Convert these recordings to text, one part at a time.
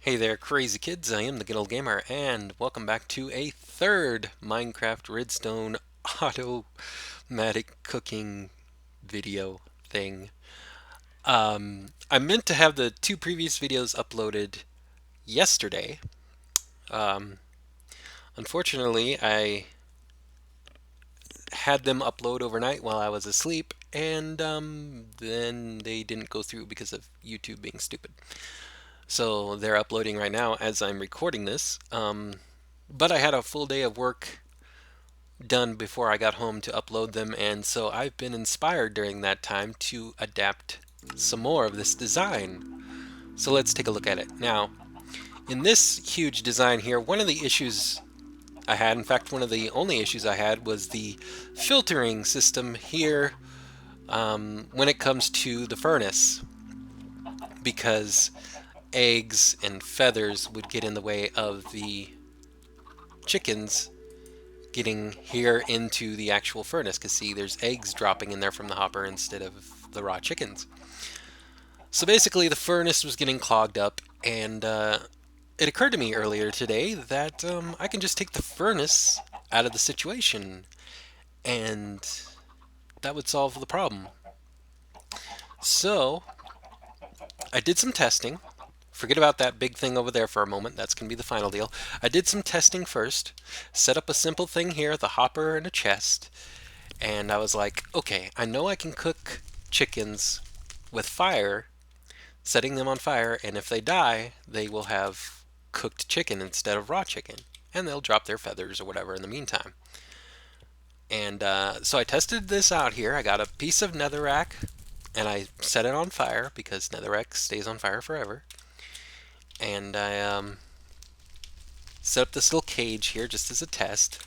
Hey there, crazy kids. I am the GoodOldGamer, and welcome back to a third Minecraft Redstone automatic cooking video thing. I meant to have the two previous videos uploaded yesterday. Um, Unfortunately, I had them upload overnight while I was asleep, and then they didn't go through because of YouTube being stupid. So they're uploading right now as I'm recording this. But I had a full day of work done before I got home to upload them, and so I've been inspired during that time to adapt some more of this design. So let's take a look at it. Now, in this huge design here, one of the issues I had, in fact, one of the only issues I had, was the filtering system here when it comes to the furnace, because eggs and feathers would get in the way of the chickens getting here into the actual furnace, because see, there's eggs dropping in there from the hopper instead of the raw chickens. So basically the furnace was getting clogged up, and it occurred to me earlier today that I can just take the furnace out of the situation, and that would solve the problem. So I did some testing. Forget about that big thing over there for a moment. That's going to be the final deal. I did some testing first, set up a simple thing here, the hopper and a chest. And I was like, okay, I know I can cook chickens with fire, setting them on fire, and if they die, they will have cooked chicken instead of raw chicken. And they'll drop their feathers or whatever in the meantime. And so I tested this out here. I got a piece of netherrack and I set it on fire because netherrack stays on fire forever. And I set up this little cage here just as a test.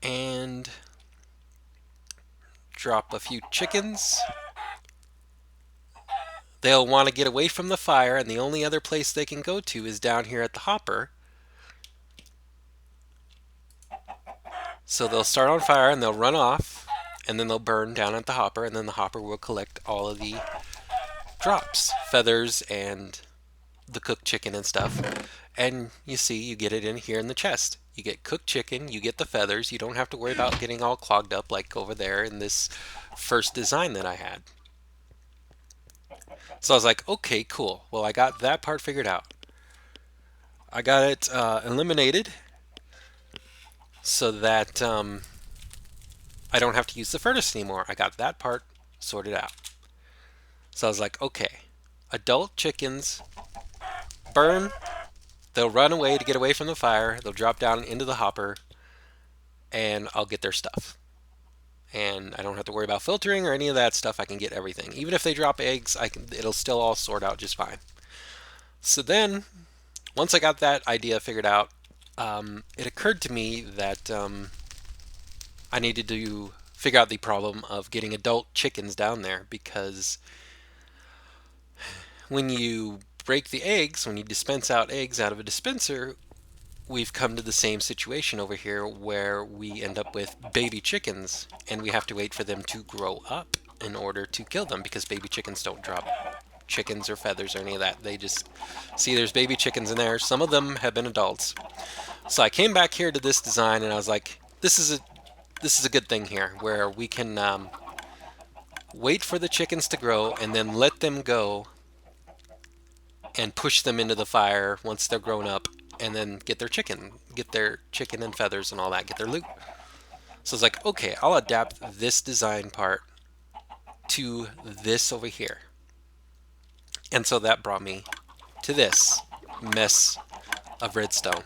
And drop a few chickens. They'll want to get away from the fire, and the only other place they can go to is down here at the hopper. So they'll start on fire and they'll run off, and then they'll burn down at the hopper, and then the hopper will collect all of the drops, feathers, and the cooked chicken and stuff. And you see, you get it in here in the chest. You get cooked chicken, you get the feathers. You don't have to worry about getting all clogged up like over there in this first design that I had. So I was like, okay, cool. Well, I got that part figured out. I got it eliminated so that I don't have to use the furnace anymore. I got that part sorted out. So I was like, okay, adult chickens burn, they'll run away to get away from the fire, they'll drop down into the hopper, and I'll get their stuff. And I don't have to worry about filtering or any of that stuff. I can get everything. Even if they drop eggs, it'll still all sort out just fine. So then, once I got that idea figured out, it occurred to me that I needed to figure out the problem of getting adult chickens down there, because when you break the eggs, when you dispense out eggs out of a dispenser, we've come to the same situation over here where we end up with baby chickens, and we have to wait for them to grow up in order to kill them, because baby chickens don't drop chickens or feathers or any of that. They just see there's baby chickens in there. Some of them have been adults. So I came back here to this design and I was like, this is a good thing here where we can wait for the chickens to grow and then let them go and push them into the fire once they're grown up, and then get their chicken and feathers and all that, get their loot. So it's like, okay, I'll adapt this design part to this over here. And so that brought me to this mess of redstone.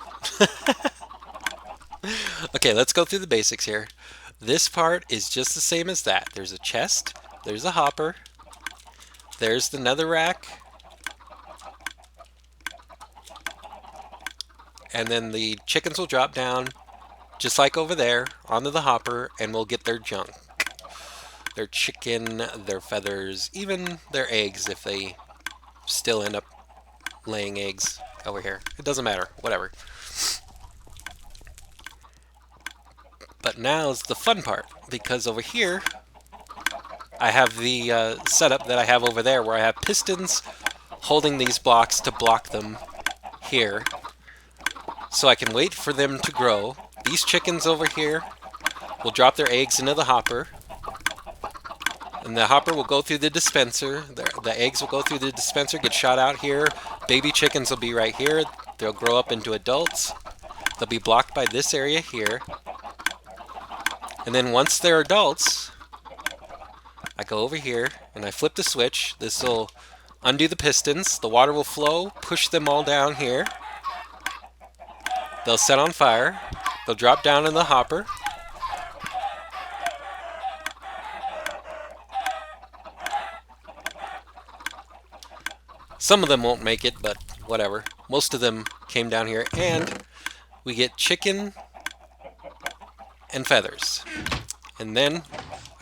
Okay, let's go through the basics here. This part is just the same as that. There's a chest, there's a hopper, there's the netherrack, and then the chickens will drop down just like over there onto the hopper, and we'll get their junk. Their chicken, their feathers, even their eggs if they still end up laying eggs over here. It doesn't matter, whatever. But now's the fun part, because over here I have the setup that I have over there where I have pistons holding these blocks to block them here. So I can wait for them to grow. These chickens over here will drop their eggs into the hopper. And the hopper will go through the dispenser. The eggs will go through the dispenser, get shot out here. Baby chickens will be right here. They'll grow up into adults. They'll be blocked by this area here. And then once they're adults, I go over here and I flip the switch. This will undo the pistons. The water will flow, push them all down here. They'll set on fire. They'll drop down in the hopper. Some of them won't make it, but whatever. Most of them came down here, and we get chicken and feathers. And then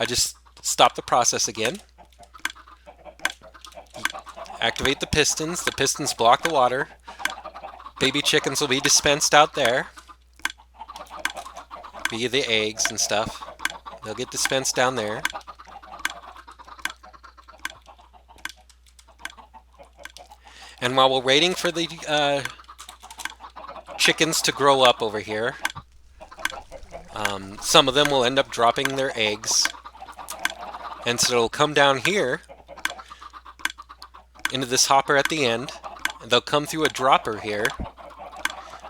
I just stop the process again. Activate the pistons. The pistons block the water. Baby chickens will be dispensed out there via the eggs and stuff. They'll get dispensed down there. And while we're waiting for the chickens to grow up over here, some of them will end up dropping their eggs. And so it'll come down here into this hopper at the end. And they'll come through a dropper here.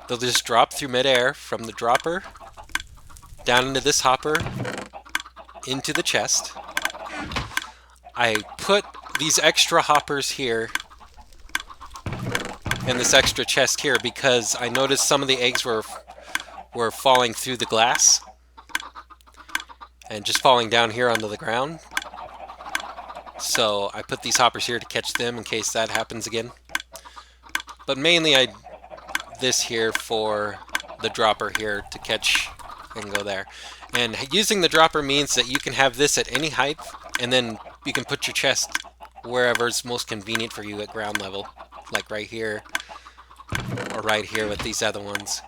They'll just drop through midair from the dropper down into this hopper into the chest. I put these extra hoppers here and this extra chest here because I noticed some of the eggs were falling through the glass and just falling down here onto the ground. So I put these hoppers here to catch them in case that happens again. But mainly this here for the dropper here to catch and go there. And using the dropper means that you can have this at any height, and then you can put your chest wherever it's most convenient for you at ground level. Like right here, or right here with these other ones.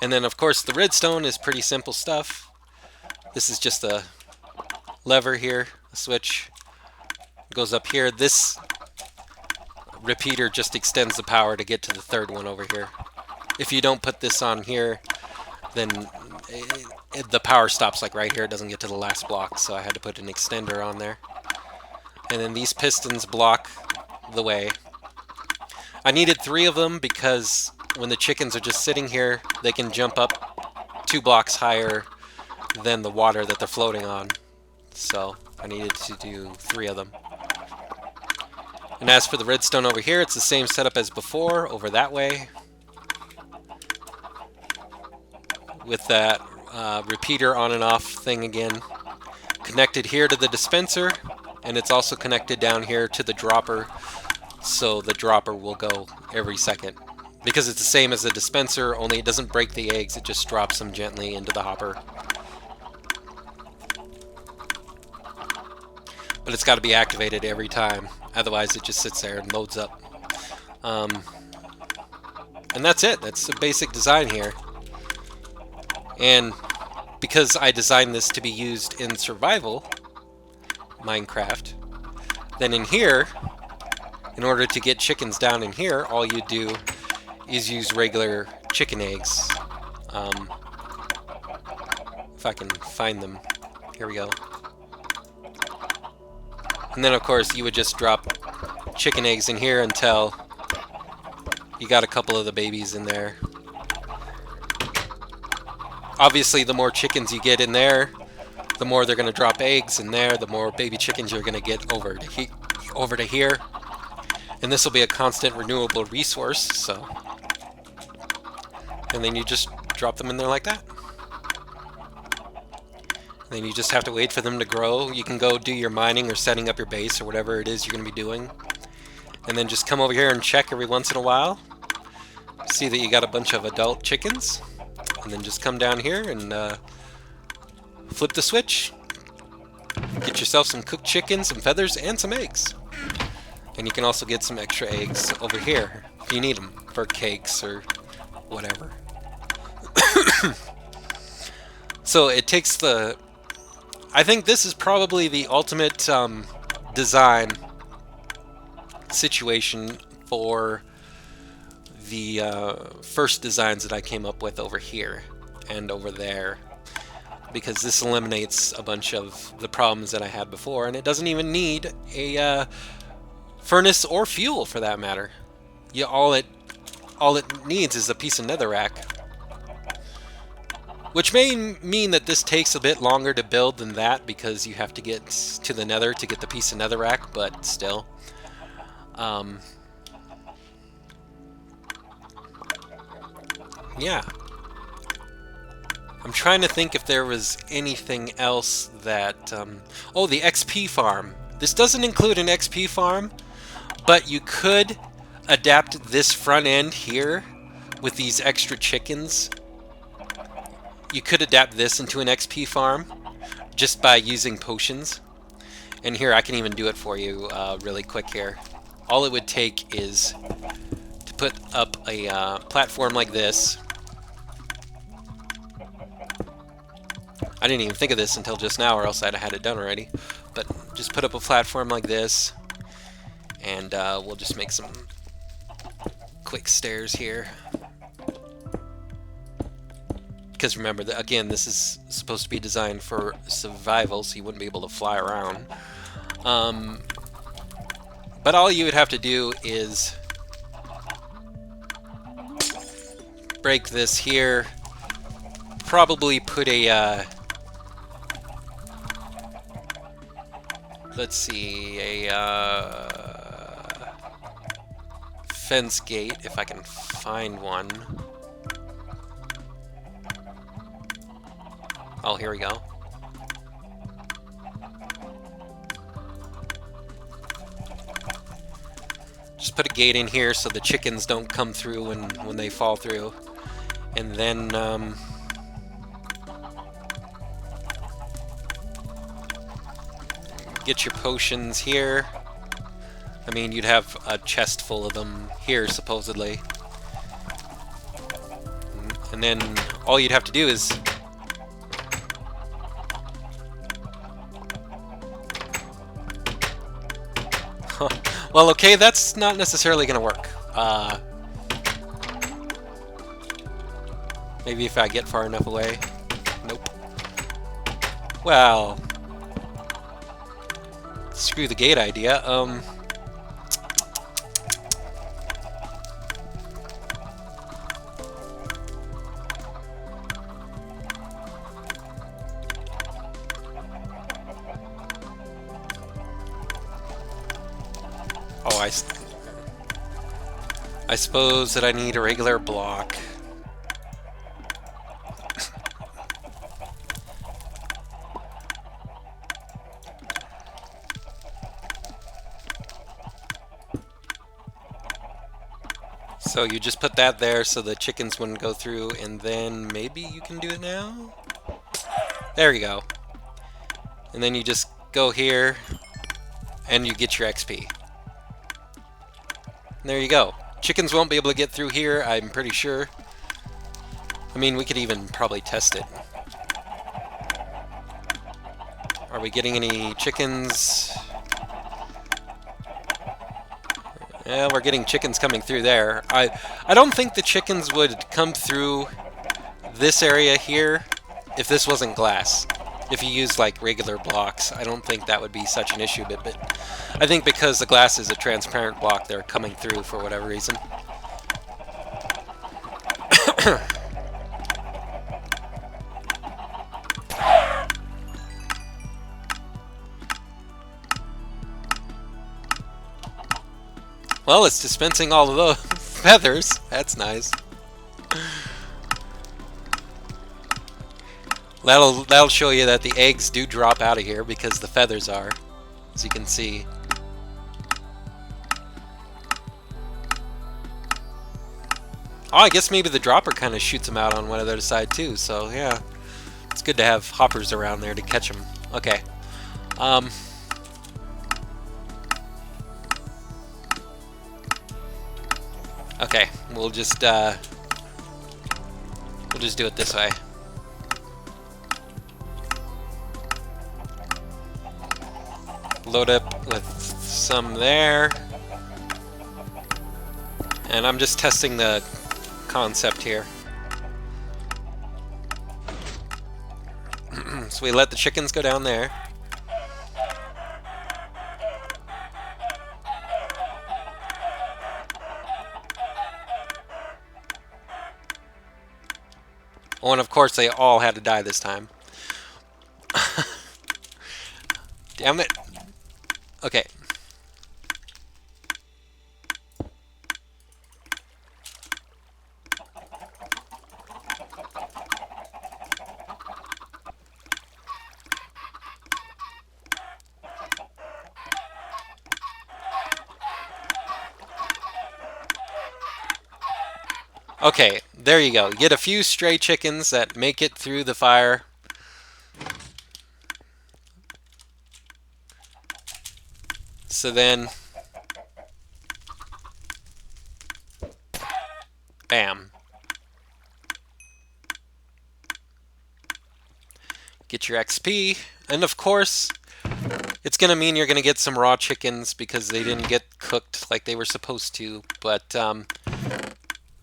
And then of course the redstone is pretty simple stuff. This is just a lever here, a switch. Goes up here. This repeater just extends the power to get to the third one over here. If you don't put this on here, then the power stops like right here. It doesn't get to the last block, so I had to put an extender on there. And then these pistons block the way. I needed 3 of them because when the chickens are just sitting here, they can jump up 2 blocks higher than the water that they're floating on. So I needed to do 3 of them. And as for the redstone over here, it's the same setup as before, over that way. With that repeater on and off thing again. Connected here to the dispenser, and it's also connected down here to the dropper, so the dropper will go every second. Because it's the same as the dispenser, only it doesn't break the eggs, it just drops them gently into the hopper. But it's got to be activated every time, otherwise it just sits there and loads up. And that's it. That's the basic design here. And because I designed this to be used in survival Minecraft, then in here, in order to get chickens down in here, all you do is use regular chicken eggs. If I can find them. Here we go. And then of course you would just drop chicken eggs in here until you got a couple of the babies in there. Obviously the more chickens you get in there, the more they're going to drop eggs in there, the more baby chickens you're going to get over to here. And this will be a constant renewable resource, so. And then you just drop them in there like that. And then you just have to wait for them to grow. You can go do your mining or setting up your base or whatever it is you're going to be doing. And then just come over here and check every once in a while. See that you got a bunch of adult chickens. And then just come down here and flip the switch. Get yourself some cooked chicken, some feathers, and some eggs. And you can also get some extra eggs over here if you need them for cakes or whatever. So it takes the I think this is probably the ultimate design situation for the first designs that I came up with over here and over there, because this eliminates a bunch of the problems that I had before, and it doesn't even need a furnace or fuel for that matter. All it needs is a piece of netherrack, which may mean that this takes a bit longer to build than that because you have to get to the nether to get the piece of netherrack, but still. Yeah. I'm trying to think if there was anything else that... Oh, the XP farm. This doesn't include an XP farm, but you could adapt this front end here with these extra chickens. You could adapt this into an XP farm just by using potions. And here, I can even do it for you really quick here. All it would take is to put up a platform like this. I didn't even think of this until just now, or else I'd have had it done already. But just put up a platform like this, and we'll just make some quick stairs here. Because remember, again, this is supposed to be designed for survival, so you wouldn't be able to fly around. But all you would have to do is break this here, probably put a... let's see, a fence gate, if I can find one. Oh, here we go. Just put a gate in here so the chickens don't come through when they fall through. And then, get your potions here. I mean, you'd have a chest full of them here, supposedly. And then all you'd have to do is... Well, okay, that's not necessarily going to work. Maybe if I get far enough away. Nope. Well... Screw the gate idea. Oh, I suppose that I need a regular block. So you just put that there so the chickens wouldn't go through, and then maybe you can do it now? There you go. And then you just go here, and you get your XP. And there you go. Chickens won't be able to get through here, I'm pretty sure. I mean, we could even probably test it. Are we getting any chickens? Yeah, we're getting chickens coming through there. I don't think the chickens would come through this area here if this wasn't glass. If you use like regular blocks, I don't think that would be such an issue, but I think because the glass is a transparent block, they're coming through for whatever reason. Well, it's dispensing all of those feathers. That's nice. That'll show you that the eggs do drop out of here because the feathers are, as you can see. Oh, I guess maybe the dropper kind of shoots them out on one other side too, so yeah. It's good to have hoppers around there to catch them. Okay. Okay, we'll just do it this way. Load up with some there. And I'm just testing the concept here. So we let the chickens go down there. Oh, and of course they all had to die this time. Damn it. Okay. Okay, there you go. You get a few stray chickens that make it through the fire. So then, bam. Get your XP, and of course, it's going to mean you're going to get some raw chickens because they didn't get cooked like they were supposed to, but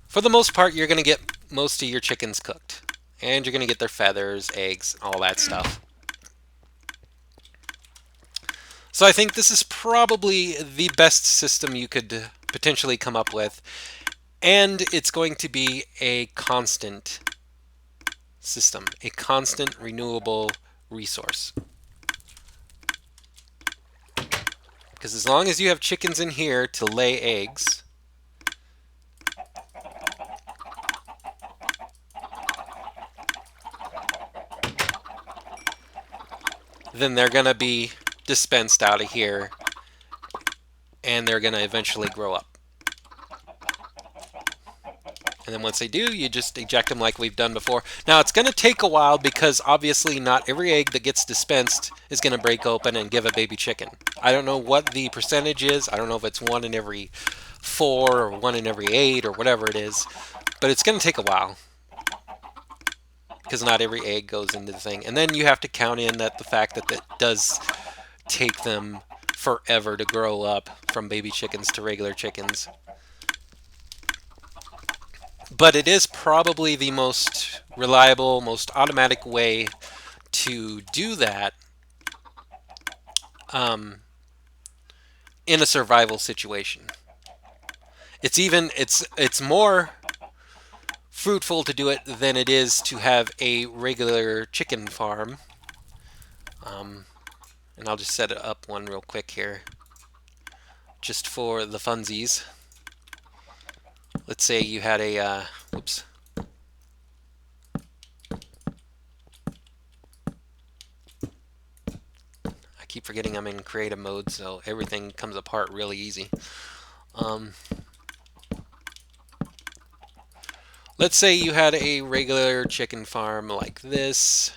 for the most part, you're going to get most of your chickens cooked. And you're going to get their feathers, eggs, all that stuff. So I think this is probably the best system you could potentially come up with. And it's going to be a constant system, a constant renewable resource. Because as long as you have chickens in here to lay eggs, then they're going to be dispensed out of here, and they're going to eventually grow up. And then once they do, you just eject them like we've done before. Now, it's going to take a while because obviously not every egg that gets dispensed is going to break open and give a baby chicken. I don't know what the percentage is. I don't know if it's 1 in every 4 or 1 in every 8 or whatever it is. But it's going to take a while because not every egg goes into the thing. And then you have to count in that the fact that it does take them forever to grow up from baby chickens to regular chickens. But it is probably the most reliable, most automatic way to do that in a survival situation. It's more fruitful to do it than it is to have a regular chicken farm. And I'll just set it up one real quick here, just for the funsies. Let's say you had a, whoops. I keep forgetting I'm in creative mode, so everything comes apart really easy. Let's say you had a regular chicken farm like this.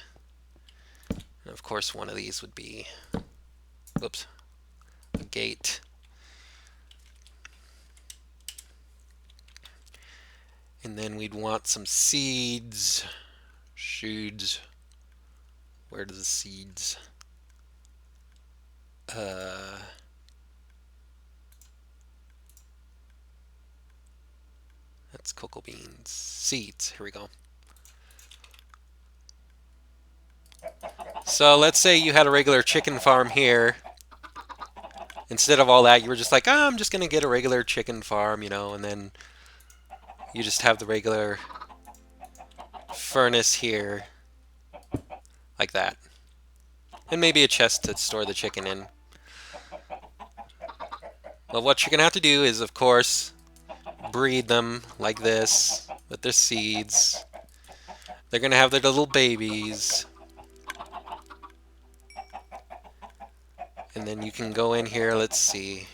And of course, one of these would be, whoops, a gate. And then we'd want some seeds. Seeds. Where are the seeds? That's cocoa beans. Seeds. Here we go. So let's say you had a regular chicken farm here. Instead of all that, you were just like, oh, I'm just going to get a regular chicken farm, you know, and then you just have the regular furnace here, like that. And maybe a chest to store the chicken in. Well, what you're going to have to do is, of course, breed them like this with their seeds. They're going to have their little babies. And then you can go in here, let's see.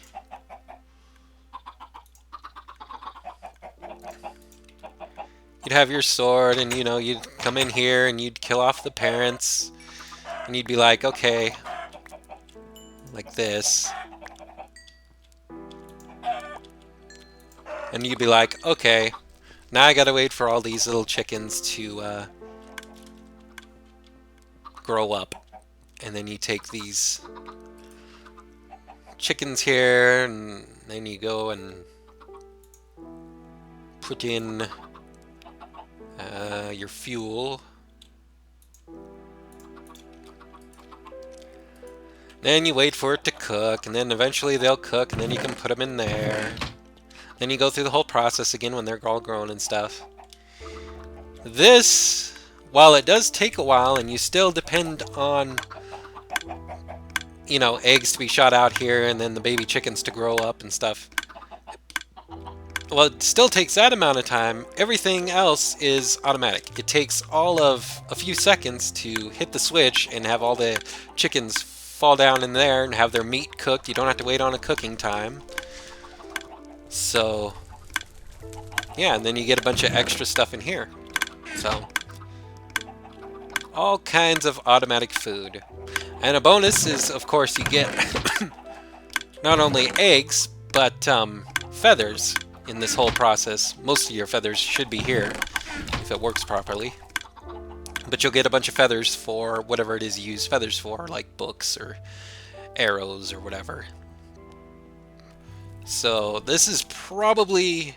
You'd have your sword and, you know, you'd come in here and you'd kill off the parents. And you'd be like, okay, like this. And you'd be like, okay, now I gotta wait for all these little chickens to grow up. And then you take these chickens here, and then you go and put in your fuel. Then you wait for it to cook, and then eventually they'll cook, and then you can put them in there. Then you go through the whole process again when they're all grown and stuff. This, while it does take a while, and you still depend on, you know, eggs to be shot out here, and then the baby chickens to grow up and stuff. Well, it still takes that amount of time. Everything else is automatic. It takes all of a few seconds to hit the switch and have all the chickens fall down in there and have their meat cooked. You don't have to wait on a cooking time. So, yeah, and then you get a bunch of extra stuff in here. So, all kinds of automatic food. And a bonus is, of course, you get not only eggs, but feathers in this whole process. Most of your feathers should be here, if it works properly. But you'll get a bunch of feathers for whatever it is you use feathers for, like books or arrows or whatever. So this is probably,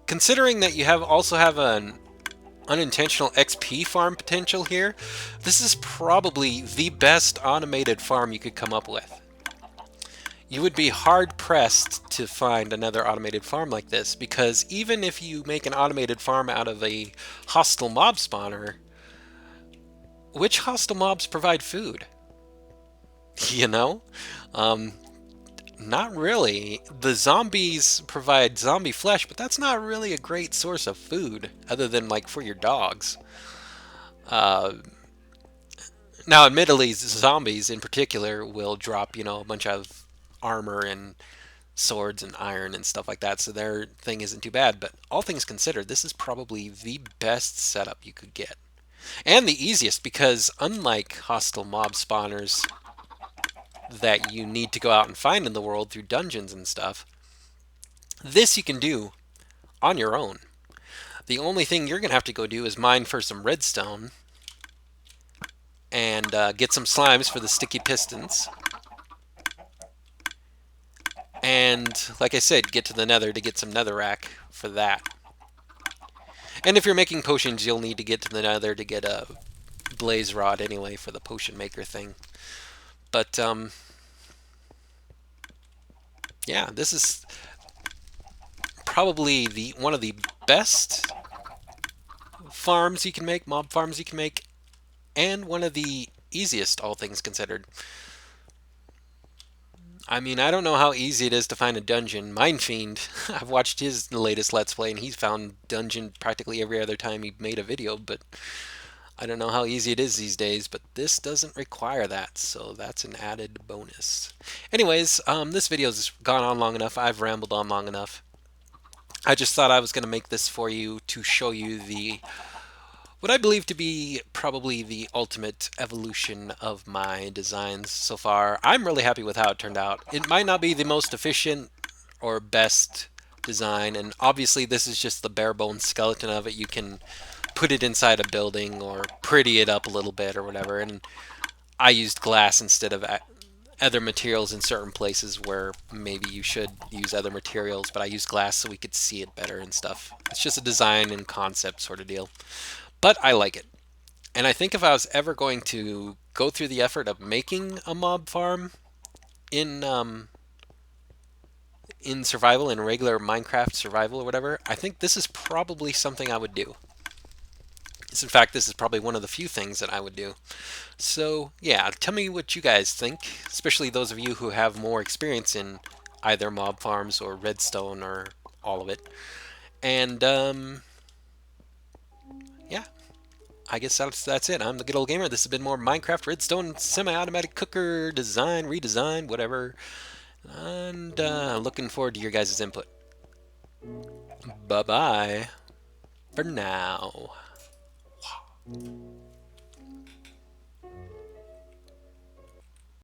considering that you also have an unintentional XP farm potential here, this is probably the best automated farm you could come up with. You would be hard-pressed to find another automated farm like this, because even if you make an automated farm out of a hostile mob spawner, which hostile mobs provide food? You know? Not really. The zombies provide zombie flesh, but that's not really a great source of food, other than, like, for your dogs. Now, admittedly, zombies in particular will drop, you know, a bunch of armor and swords and iron and stuff like that, so their thing isn't too bad. But all things considered, this is probably the best setup you could get. And the easiest, because unlike hostile mob spawners that you need to go out and find in the world through dungeons and stuff, this you can do on your own. The only thing you're going to have to go do is mine for some redstone and get some slimes for the sticky pistons. And, like I said, get to the nether to get some netherrack for that. And if you're making potions, you'll need to get to the nether to get a blaze rod anyway for the potion maker thing. But, yeah, this is probably one of the best farms you can make, mob farms you can make, and one of the easiest, all things considered. I mean, I don't know how easy it is to find a dungeon. Minefiend, I've watched his latest Let's Play, and he's found dungeon practically every other time he made a video, but I don't know how easy it is these days, but this doesn't require that, so that's an added bonus. Anyways, this video's gone on long enough. I've rambled on long enough. I just thought I was going to make this for you to show you what I believe to be probably the ultimate evolution of my designs so far. I'm really happy with how it turned out. It might not be the most efficient or best design, and obviously this is just the bare bones skeleton of it. You can put it inside a building or pretty it up a little bit or whatever, and I used glass instead of other materials in certain places where maybe you should use other materials, but I used glass so we could see it better and stuff. It's just a design and concept sort of deal. But I like it. And I think if I was ever going to go through the effort of making a mob farm in survival, in regular Minecraft survival or whatever, I think this is probably something I would do. In fact, this is probably one of the few things that I would do. So, yeah, tell me what you guys think, especially those of you who have more experience in either mob farms or redstone or all of it. And, yeah, I guess that's it. I'm the Good Old Gamer. This has been more Minecraft Redstone semi-automatic cooker design, redesign, whatever. And looking forward to your guys' input. Bye-bye for now.